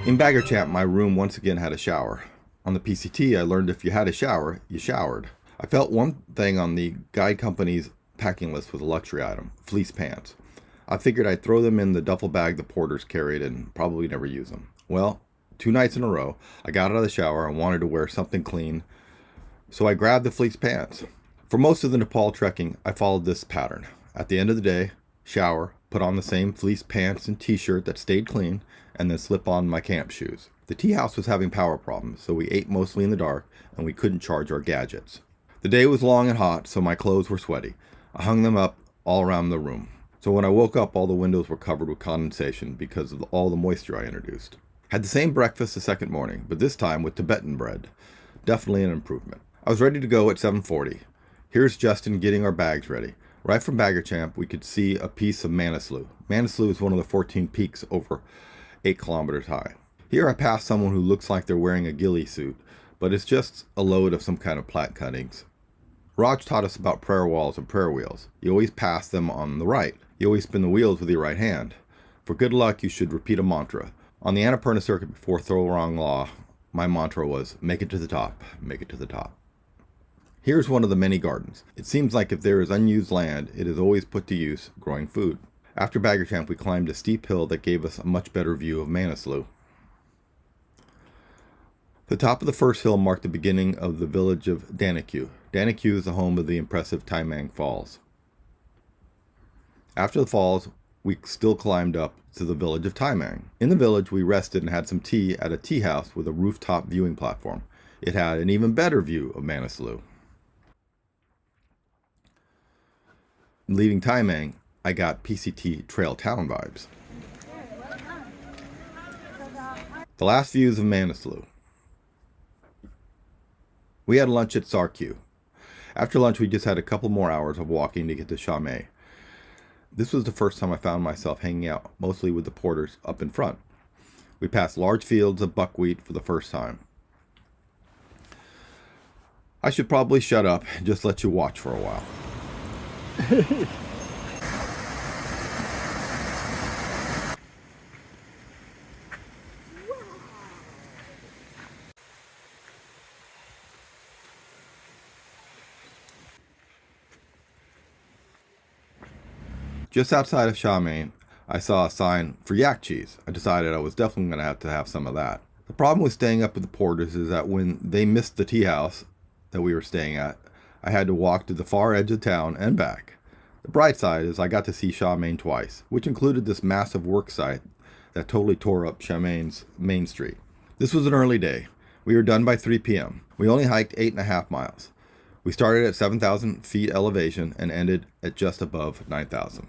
In Bagarchhap, my room once again had a shower. On the PCT, I learned if you had a shower, you showered. I felt one thing on the guide company's packing list was a luxury item, fleece pants. I figured I'd throw them in the duffel bag the porters carried and probably never use them. Well, 2 nights in a row, I got out of the shower and wanted to wear something clean, so I grabbed the fleece pants. For most of the Nepal trekking, I followed this pattern. At the end of the day, shower, put on the same fleece pants and t-shirt that stayed clean, and then slip on my camp shoes. The tea house was having power problems, so we ate mostly in the dark, and we couldn't charge our gadgets. The day was long and hot, so my clothes were sweaty. I hung them up all around the room. So when I woke up, all the windows were covered with condensation because of all the moisture I introduced. Had the same breakfast the second morning, but this time with Tibetan bread. Definitely an improvement. I was ready to go at 7:40. Here's Justin getting our bags ready. Right from Bagarchhap, we could see a piece of Manaslu. Manaslu is one of the 14 peaks over 8 kilometers high. Here I passed someone who looks like they're wearing a ghillie suit, but it's just a load of some kind of plant cuttings. Raj taught us about prayer walls and prayer wheels. You always pass them on the right. You always spin the wheels with your right hand. For good luck, you should repeat a mantra. On the Annapurna circuit before Thorong Law, my mantra was, make it to the top, make it to the top. Here's one of the many gardens. It seems like if there is unused land, it is always put to use growing food. After Bagarchhap, we climbed a steep hill that gave us a much better view of Manaslu. The top of the first hill marked the beginning of the village of Dhanyabaad. Dhanyabaad is the home of the impressive Timang Falls. After the falls, we still climbed up to the village of Timang. In the village, we rested and had some tea at a tea house with a rooftop viewing platform. It had an even better view of Manaslu. Leaving Timang, I got PCT Trail Town vibes. The last views of Manaslu. We had lunch at Sarq. After lunch, we just had a couple more hours of walking to get to Chame. This was the first time I found myself hanging out, mostly with the porters up in front. We passed large fields of buckwheat for the first time. I should probably shut up and just let you watch for a while. Just outside of Chame, I saw a sign for yak cheese. I decided I was definitely going to have some of that. The problem with staying up with the porters is that when they missed the tea house that we were staying at, I had to walk to the far edge of town and back. The bright side is I got to see Chame twice, which included this massive work site that totally tore up Chamene's main street. This was an early day. We were done by 3 p.m. We only hiked 8.5 miles. We started at 7,000 feet elevation and ended at just above 9,000.